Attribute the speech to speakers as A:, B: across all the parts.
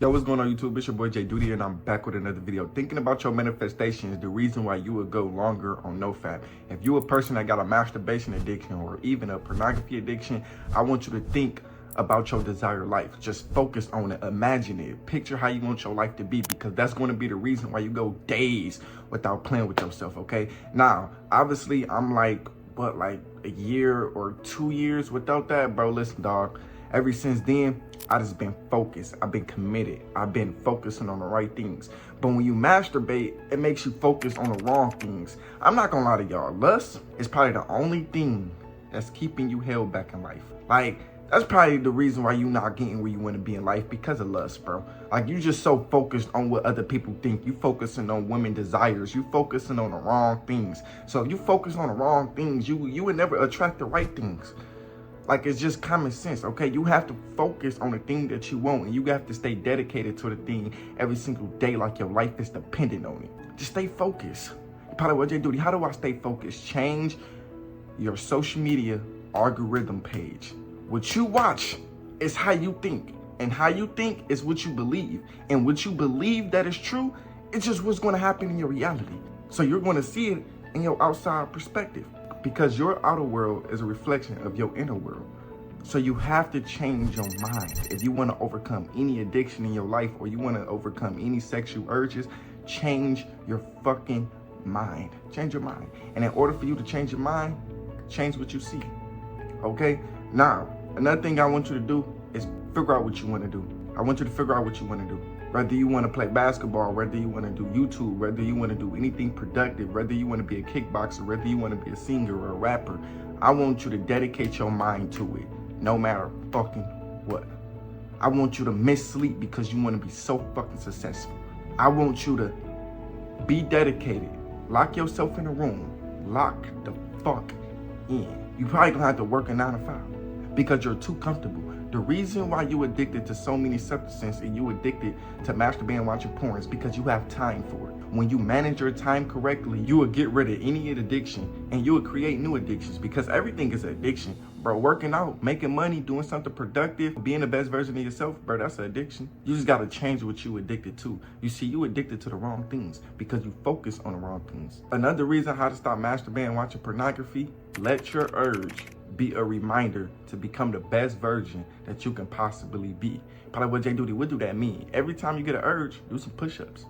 A: Yo, what's going on YouTube? It's your boy Jayyduty and I'm back with another video. Thinking about your manifestation is the reason why you would go longer on NoFAP. If you're a person that got a masturbation addiction or even a pornography addiction, I want you to think about your desired life. Just focus on it, imagine it, picture how you want your life to be, because that's going to be the reason why you go days without playing with yourself, okay? Now, obviously, I'm like a year or 2 years without that, bro. Listen, dog. Ever since then, I just been focused. I've been committed. I've been focusing on the right things. But when you masturbate, it makes you focus on the wrong things. I'm not gonna lie to y'all. Lust is probably the only thing that's keeping you held back in life. Like, that's probably the reason why you're not getting where you want to be in life, because of lust, bro. Like, you just so focused on what other people think. You focusing on women desires. You focusing on the wrong things. So if you focus on the wrong things, you would never attract the right things. Like, it's just common sense, okay? You have to focus on the thing that you want, and you have to stay dedicated to the thing every single day, like your life is dependent on it. Just stay focused. Probably what Jayyduty, how do I stay focused? Change your social media algorithm page. What you watch is how you think, and how you think is what you believe. And what you believe that is true, it's just what's going to happen in your reality. So you're going to see it in your outside perspective, because your outer world is a reflection of your inner world. So you have to change your mind. If you want to overcome any addiction in your life, or you want to overcome any sexual urges, change your fucking mind. Change your mind. And in order for you to change your mind, change what you see. Okay? Now, another thing I want you to do is figure out what you want to do. I want you to figure out what you want to do. Whether you want to play basketball, whether you want to do YouTube, whether you want to do anything productive, whether you want to be a kickboxer, whether you want to be a singer or a rapper, I want you to dedicate your mind to it, no matter fucking what. I want you to miss sleep because you want to be so fucking successful. I want you to be dedicated. Lock yourself in a room. Lock the fuck in. You probably gonna have to work a 9 to 5 because you're too comfortable. The reason why you addicted to so many substances and you addicted to masturbating and watching porn is because you have time for it. When you manage your time correctly, you will get rid of any addiction and you will create new addictions, because everything is an addiction. Bro, working out, making money, doing something productive, being the best version of yourself, bro, that's an addiction. You just gotta change what you addicted to. You see, you addicted to the wrong things because you focus on the wrong things. Another reason how to stop masturbating and watching pornography, let your urge be a reminder to become the best version that you can possibly be. Probably what Jayyduty, what do that mean? Every time you get an urge, do some push-ups.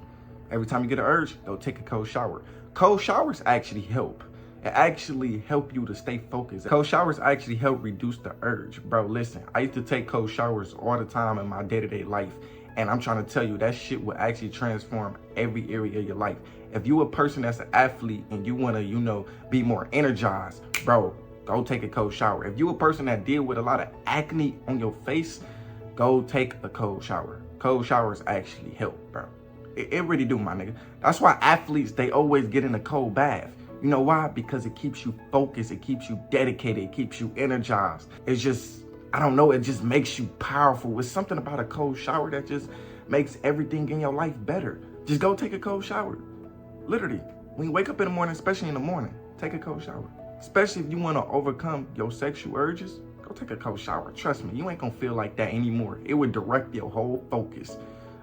A: Every time you get an urge, go take a cold shower. Cold showers actually help. It actually help you to stay focused. Cold showers actually help reduce the urge. Bro, listen, I used to take cold showers all the time in my day-to-day life. And I'm trying to tell you, that shit will actually transform every area of your life. If you a person that's an athlete and you want to, be more energized, bro, go take a cold shower. If you a person that deal with a lot of acne on your face, go take a cold shower. Cold showers actually help, bro. It really do, my nigga. That's why athletes, they always get in a cold bath. You know why? Because it keeps you focused, it keeps you dedicated, it keeps you energized. It's just, I don't know, it just makes you powerful. It's something about a cold shower that just makes everything in your life better. Just go take a cold shower. Literally, when you wake up in the morning, especially in the morning, take a cold shower. Especially if you want to overcome your sexual urges, go take a cold shower. Trust me, you ain't gonna feel like that anymore. It would direct your whole focus.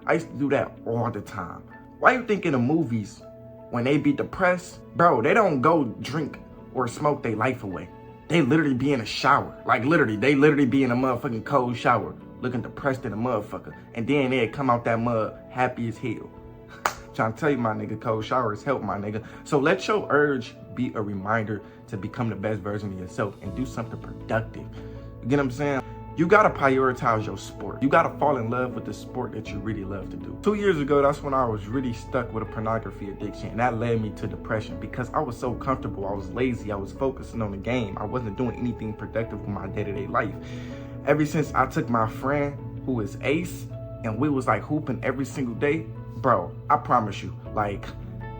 A: I used to do that all the time. Why you think in the movies, when they be depressed, bro, they don't go drink or smoke their life away. They literally be in a shower. Like, literally, they literally be in a motherfucking cold shower, looking depressed in a motherfucker. And then they come out that mud happy as hell. Trying to tell you, my nigga, cold showers help, my nigga. So let your urge be a reminder to become the best version of yourself and do something productive. You get what I'm saying? You gotta prioritize your sport. You gotta fall in love with the sport that you really love to do. 2 years ago, that's when I was really stuck with a pornography addiction, and that led me to depression because I was so comfortable. I was lazy. I was focusing on the game. I wasn't doing anything productive with my day-to-day life. Ever since I took my friend, who is Ace, and we was like hooping every single day, bro, I promise you, like,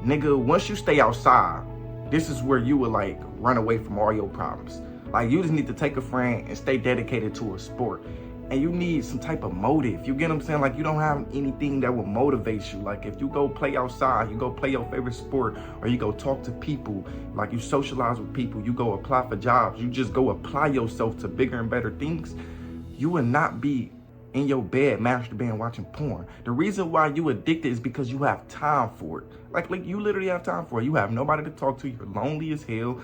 A: nigga, once you stay outside, this is where you will like run away from all your problems. Like, you just need to take a friend and stay dedicated to a sport. And you need some type of motive. You get what I'm saying? Like, you don't have anything that will motivate you. Like, if you go play outside, you go play your favorite sport, or you go talk to people, like you socialize with people, you go apply for jobs, you just go apply yourself to bigger and better things, you will not be in your bed masturbating, watching porn. The reason why you addicted is because you have time for it. Like you literally have time for it. You have nobody to talk to. You're lonely as hell.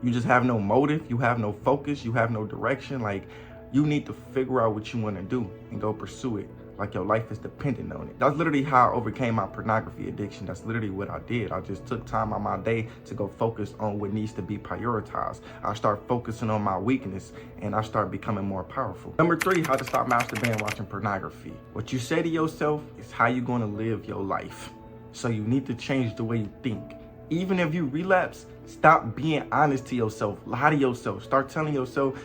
A: You just have no motive. You have no focus. You have no direction. Like, you need to figure out what you want to do and go pursue it. Like your life is dependent on it. That's literally how I overcame my pornography addiction. That's literally what I did. I just took time out my day to go focus on what needs to be prioritized. I start focusing on my weakness and I start becoming more powerful. Number 3, how to stop masturbating watching pornography. What you say to yourself is how you're going to live your life. So you need to change the way you think. Even if you relapse, stop being honest to yourself. Lie to yourself. Start telling yourself,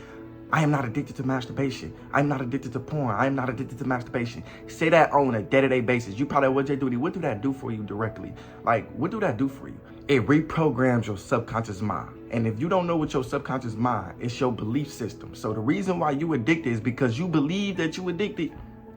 A: I am not addicted to masturbation. I'm not addicted to porn. I am not addicted to masturbation. Say that on a day-to-day basis. You probably, what Jayyduty, what do that do for you directly? Like, what do that do for you? It reprograms your subconscious mind. And if you don't know what your subconscious mind, it's your belief system. So the reason why you addicted is because you believe that you addicted.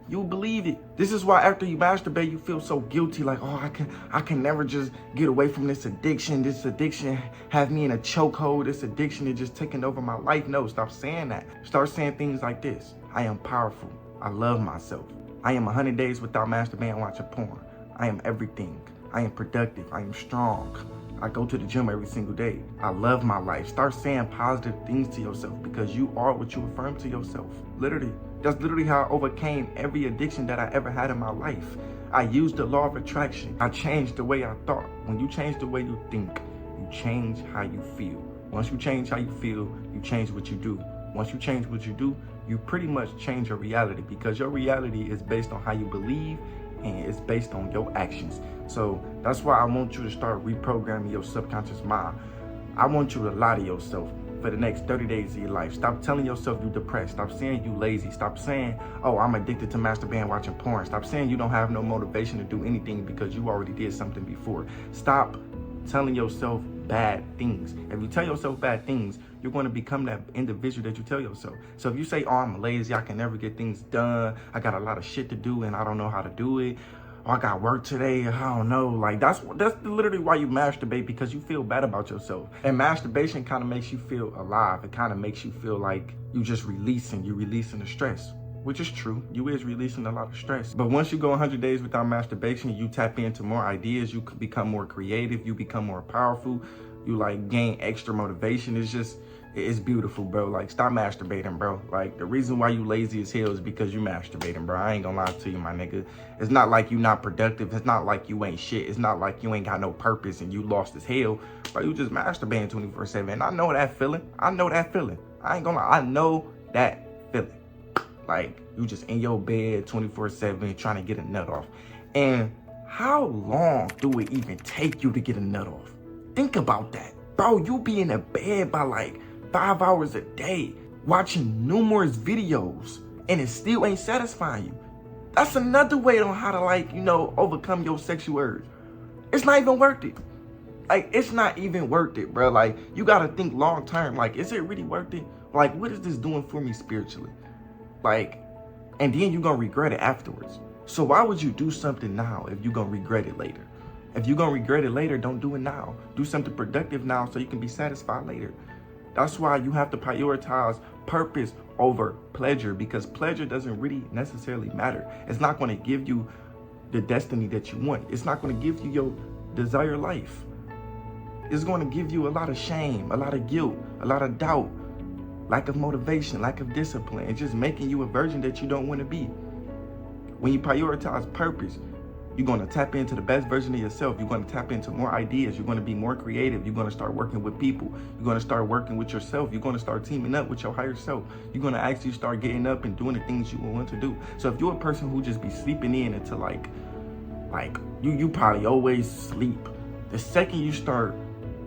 A: You believe it. This is why after you masturbate, you feel so guilty. Like, oh, I can never just get away from this addiction. This addiction have me in a chokehold. This addiction is just taking over my life. No, stop saying that. Start saying things like this. I am powerful. I love myself. I am 100 days without masturbating and watching porn. I am everything. I am productive. I am strong. I go to the gym every single day. I love my life. Start saying positive things to yourself because you are what you affirm to yourself. Literally. That's literally how I overcame every addiction that I ever had in my life. I used the law of attraction. I changed the way I thought. When you change the way you think, you change how you feel. Once you change how you feel, you change what you do. Once you change what you do, you pretty much change your reality because your reality is based on how you believe and it's based on your actions. So that's why I want you to start reprogramming your subconscious mind. I want you to lie to yourself for the next 30 days of your life. Stop telling yourself you're depressed. Stop saying you lazy. Stop saying, oh, I'm addicted to masturbating, watching porn. Stop saying you don't have no motivation to do anything because you already did something before. Stop telling yourself bad things. If you tell yourself bad things, you're going to become that individual that you tell yourself. So if you say, oh, I'm lazy, I can never get things done, I got a lot of shit to do and I don't know how to do it, oh, I got work today, I don't know. Like, that's literally why you masturbate, because you feel bad about yourself. And masturbation kind of makes you feel alive. It kind of makes you feel like you're releasing the stress, which is true. You is releasing a lot of stress. But once you go 100 days without masturbation, you tap into more ideas, you become more creative, you become more powerful, you like gain extra motivation. It's beautiful, bro. Like, stop masturbating, bro. Like, the reason why you lazy as hell is because you masturbating, bro. I ain't gonna lie to you, my nigga. It's not like you not productive. It's not like you ain't shit. It's not like you ain't got no purpose and you lost as hell. But you just masturbating 24/7. I know that feeling. I know that feeling. I ain't gonna lie. I know that feeling. Like, you just in your bed 24/7 trying to get a nut off. And how long do it even take you to get a nut off? Think about that. Bro, you be in a bed by like 5 hours a day watching numerous videos and it still ain't satisfying you. That's another way on how to, like, you know, overcome your sexual urge. It's not even worth it. Like, it's not even worth it, bro. Like, you gotta think long term. Like, is it really worth it? Like, what is this doing for me spiritually? Like, and then you're gonna regret it afterwards. So why would you do something now if you're gonna regret it later? If you're gonna regret it later, don't do it now. Do something productive now so you can be satisfied later. That's why you have to prioritize purpose over pleasure, because pleasure doesn't really necessarily matter. It's not going to give you the destiny that you want. It's not going to give you your desired life. It's going to give you a lot of shame, a lot of guilt, a lot of doubt, lack of motivation, lack of discipline. It's just making you a version that you don't want to be. When you prioritize purpose, you're going to tap into the best version of yourself. You're going to tap into more ideas. You're going to be more creative. You're going to start working with people. You're going to start working with yourself. You're going to start teaming up with your higher self. You're going to actually start getting up and doing the things you want to do. So if you're a person who just be sleeping in into like you probably always sleep. The second you start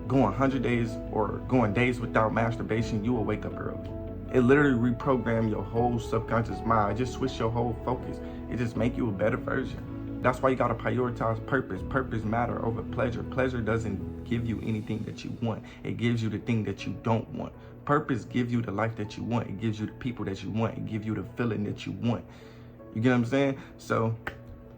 A: going 100 days or going days without masturbation, you will wake up early. It literally reprogram your whole subconscious mind. It just switch your whole focus. It just make you a better version. That's why you gotta prioritize purpose. Purpose matter over pleasure. Pleasure doesn't give you anything that you want. It gives you the thing that you don't want. Purpose gives you the life that you want. It gives you the people that you want. It gives you the feeling that you want. You get what I'm saying? So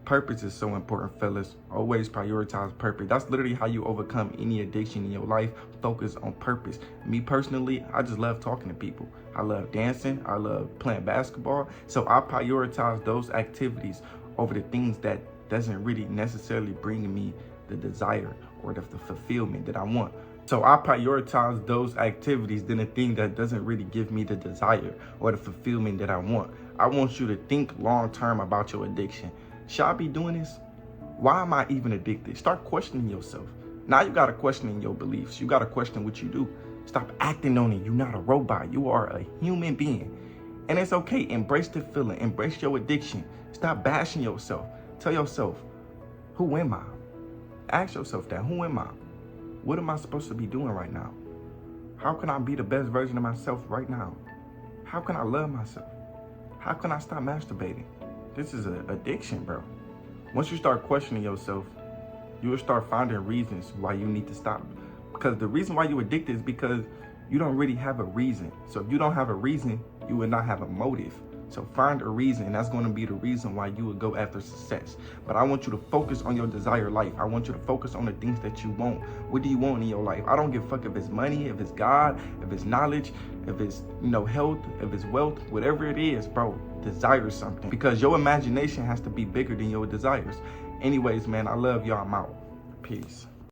A: Purpose is so important, fellas. Always prioritize purpose. That's literally how you overcome any addiction in your life. Focus on purpose. Me personally, I just love talking to people. I love dancing. I love playing basketball. So I prioritize those activities over the things that doesn't really necessarily bring me the desire or the fulfillment that I want. So I prioritize those activities than the thing that doesn't really give me the desire or the fulfillment that I want. I want you to think long term about your addiction. Should I be doing this? Why am I even addicted? Start questioning yourself. Now you got to question your beliefs. You got to question what you do. Stop acting on it. You're not a robot. You are a human being. And it's okay. Embrace the feeling. Embrace your addiction. Stop bashing yourself. Tell yourself, who am I? Ask yourself that. Who am I? What am I supposed to be doing right now? How can I be the best version of myself right now? How can I love myself? How can I stop masturbating? This is an addiction, bro. Once you start questioning yourself, you will start finding reasons why you need to stop. Because the reason why you're addicted is because you don't really have a reason. So if you don't have a reason, you will not have a motive. So find a reason, and that's going to be the reason why you would go after success. But I want you to focus on your desired life. I want you to focus on the things that you want. What do you want in your life? I don't give a fuck if it's money, if it's God, if it's knowledge, if it's, health, if it's wealth, whatever it is, bro, desire something. Because your imagination has to be bigger than your desires. Anyways, man, I love y'all. I'm out. Peace.